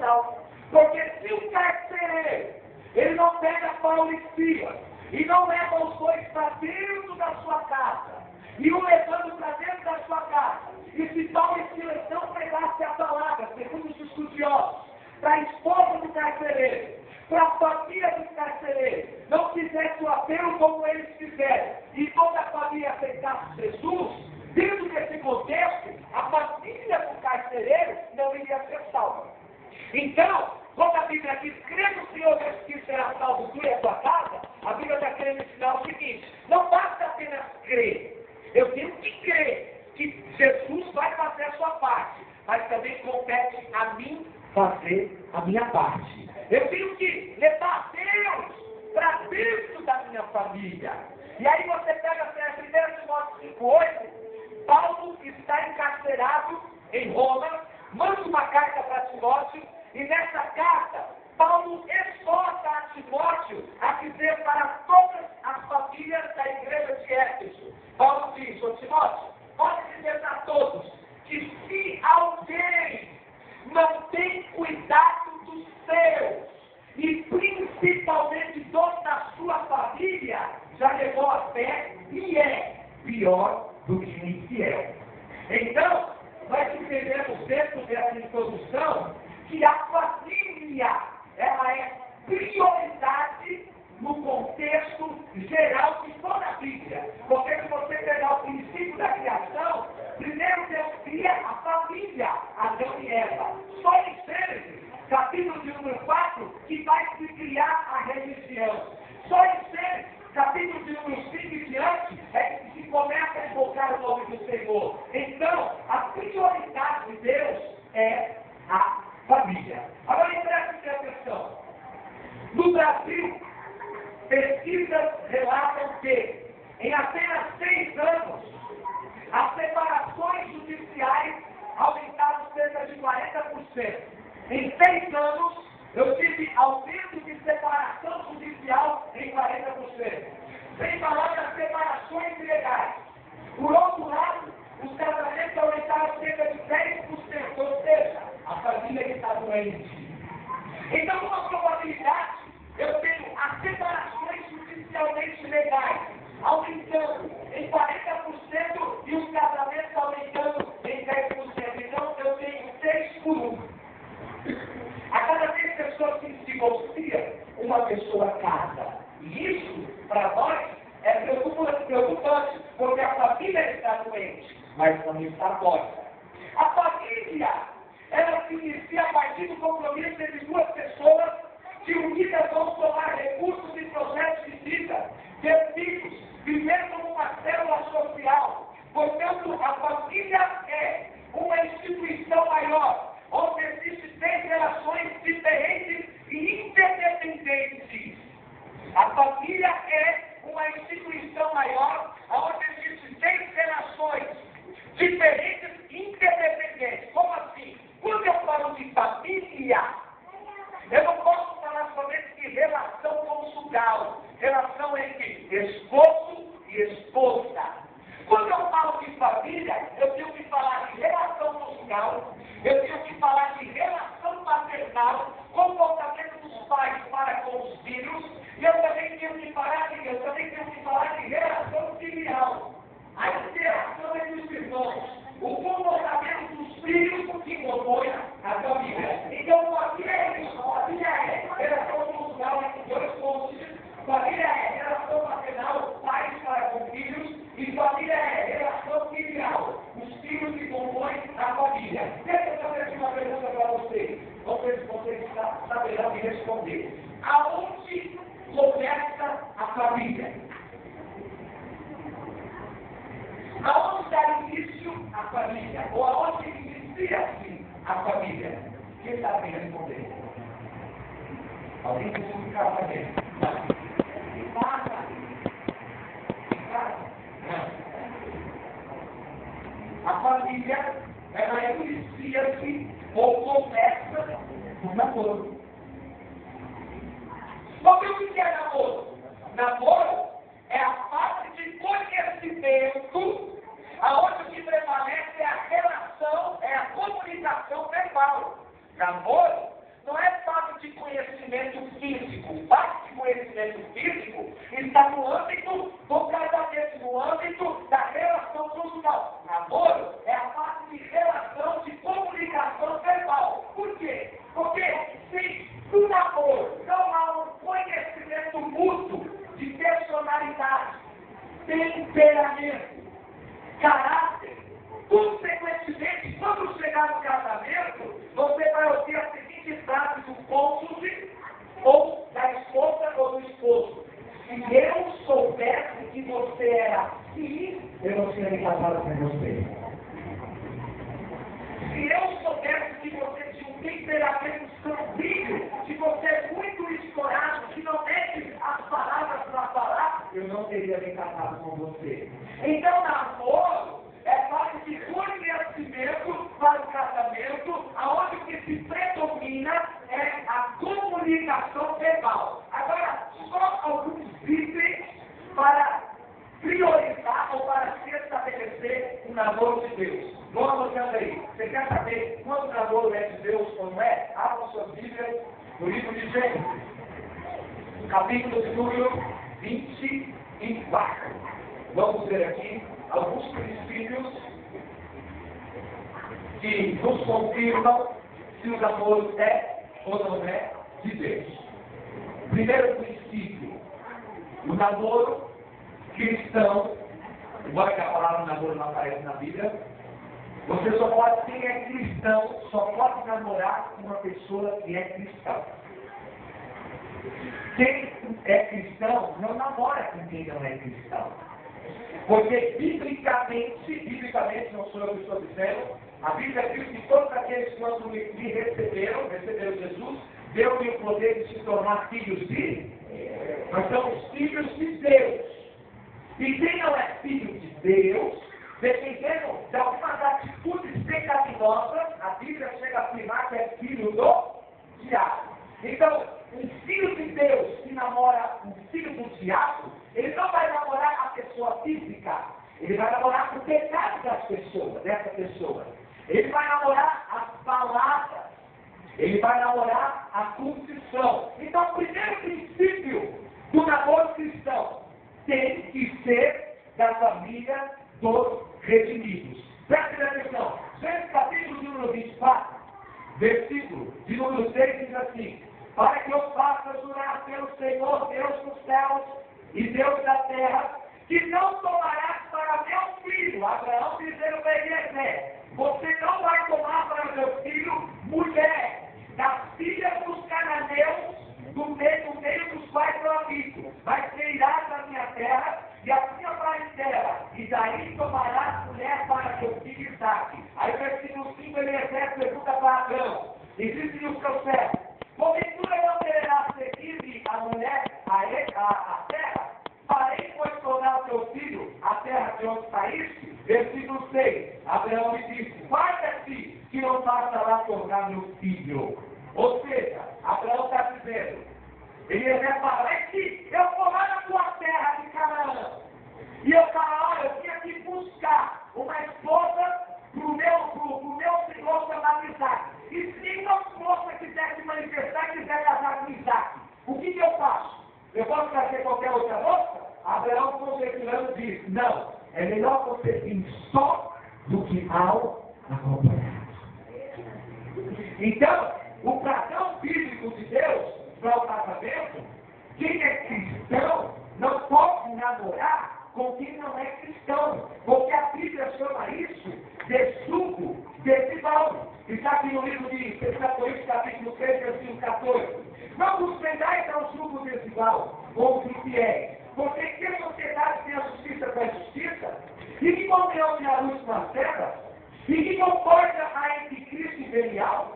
casal. Porque se o carcereiro, ele não pega Paulo e Silas, e não leva os dois para dentro da sua casa, e o levando para dentro da sua casa, e se Paulo e Silas não pegassem a palavra, segundo os estudiosos, para a esposa do carcereiro, para a família do carcereiro, não fizesse o apelo como eles fizeram, e toda a família aceitasse Jesus, dentro desse contexto, a família do carcereiro não iria ser salva. Então, quando a Bíblia diz, crê no Senhor Jesus Cristo será salvo tu e a tua casa, a Bíblia está querendo ensinar o seguinte: não basta apenas crer, eu tenho que crer que Jesus vai fazer a sua parte, mas também compete a mim fazer a minha parte. Eu tenho que levar Deus para dentro da minha família. E aí você pega 1 Timóteo 5,8, Paulo está encarcerado em Roma, manda uma carta para Timóteo, e nessa carta, Paulo exorta a Timóteo a dizer para todas as famílias da igreja de Éfeso. Paulo diz, ô Timóteo, pode dizer para todos que se alguém não tem cuidado dos seus, e principalmente dos da sua família, já levou a fé e é pior do que o infiel. Então, nós entendemos dentro dessa introdução que a família, ela é prioridade no contexto geral de toda a Bíblia. Porque se você pegar o princípio da criação, primeiro Deus cria a família, Adão e Eva. Só em Gênesis, capítulo de número 4, que vai se criar a religião. Só em Gênesis, capítulo de número 5 e diante, é que se começa a invocar o nome do Senhor. Então, a prioridade de Deus é a família. Agora, preste atenção. No Brasil, pesquisas relatam que, em apenas 6 anos, as separações judiciais aumentaram cerca de 40%. Em 6 anos, eu tive aumento de separação judicial em 40%. Sem falar das separações ilegais. Por outro lado, os casamentos aumentaram cerca de 10%, ou seja, a família que está doente. Então, com a probabilidade, eu tenho as separações judicialmente legais aumentando em 40% e os casamentos aumentando em 10%. Então, eu tenho 6 por 1. A cada 10 pessoas que se divorciam, uma pessoa casa. E isso, para nós, é preocupante, porque a família está doente, mas não está morta. A família, ela se inicia a partir do compromisso entre duas pessoas que unidas vão tomar recursos e projetos de vida, ter filhos, viver como uma célula social. Portanto, a família é uma instituição maior, onde existem 3 relações diferentes e interdependentes. A família é uma instituição maior, onde existem 3 relações diferentes e interdependentes. Como assim? Quando eu falo de família, eu não posso falar somente de relação conjugal, relação entre esposo e esposa. Quando eu falo de família, eu tenho que falar de relação conjugal, eu tenho que falar de relação paternal, comportamento dos pais para com os filhos, e eu também tenho que falar de relação filial, a interação entre os irmãos, o comportamento dos filhos que compõem a família. Então, família é isso, família é relação conjugal entre 2 cônjuges, família é relação paternal, pais para com filhos, e família é relação filial, os filhos que compõem a família. Deixa eu fazer uma pergunta para vocês. Vamos ver se vocês saberão me responder. Aonde começa a família? Aonde dá início a família? Ou aonde inicia-se a família? Quem sabe me responder? Alguém precisa ficar sabendo? Em casa? Não. A família, ela inicia-se ou começa no namoro. Porque o que é namoro? Namoro é a fase de conhecimento, aonde o que prevalece é a relação, é a comunicação verbal. Namoro casado com você. Se eu soubesse que você tinha um temperamento sanguíneo, que você é muito estourado, que não mete as palavras para falar, eu não teria me casado com você. Então, namoro é fase de conhecimento para o casamento, aonde o que se predomina é a comunicação verbal. Agora, só alguns itens para priorizar ou para se estabelecer um namoro de Deus. Vamos anotando aí. Você quer saber quando o namoro é de Deus ou não é? Abra sua Bíblia no livro de Gênesis, capítulo de número 24. Vamos ver aqui alguns princípios que nos confirmam se o namoro é ou não é de Deus. Primeiro princípio, o namoro cristão, embora que a palavra namoro não apareça na Bíblia, você só pode, quem é cristão, só pode namorar com uma pessoa que é cristão. Quem é cristão não namora com quem não é cristão. Porque biblicamente, não sou eu que estou dizendo, a Bíblia diz que todos aqueles que quando me receberam Jesus, deu-lhe o poder de se tornar filhos de Deus. Nós somos filhos de Deus. E quem não é filho de Deus, dependendo de algumas atitudes pecaminosas, a Bíblia chega a afirmar que é filho do diabo. Então, um filho de Deus que namora um filho do diabo, ele não vai namorar a pessoa física, ele vai namorar o pecado dessa pessoa. Ele vai namorar as palavras, ele vai namorar a confissão. Então, o primeiro princípio do namoro cristão tem que ser da família dos redimidos. Preste atenção. Gênesis capítulo número 24, versículo de número 6 diz assim: para que eu faça jurar pelo Senhor, Deus dos céus e Deus da terra, que não tomarás para meu filho, Abraão dizendo para Eliezer, você não vai tomar para meu filho mulher das filhas dos cananeus, do meio dos quais eu habito, mas irás da minha terra e a minha parentela, e daí tomarás mulher para teu filho Isaque. Aí o versículo 5, Eliezer pergunta para Abraão, e disse-lhe o seu servo, porventura não quererás seguir-me a mulher, a terra, farei pois tornar o teu filho a terra de onde saíste? Versículo 6, Abraão lhe disse, guarda-te que não faça lá tornar meu filho. Ou seja, Abraão está dizendo, ele vai falar, é que eu vou lá na tua terra de Canaã, e eu falo, olha, eu tinha que buscar uma esposa para o meu senhor chamado Isaque. E se uma moça quiser se manifestar e quiser casar com Isaque, o que eu faço? Eu posso trazer qualquer outra moça? Abraão, conjecturando, diz, não, é melhor você vir só do que mal acompanhado. Então, o padrão bíblico de Deus para o casamento, quem é cristão não pode namorar com quem não é cristão, porque a Bíblia chama isso de jugo desigual. Está aqui no livro de 2 Coríntios, capítulo 3, versículo 14. Não vos prendais ao jugo desigual com os infiéis, porque que sociedade tem a justiça com a justiça? E que comunhão tem a luz com as trevas? E que concórdia há entre Cristo e Belial?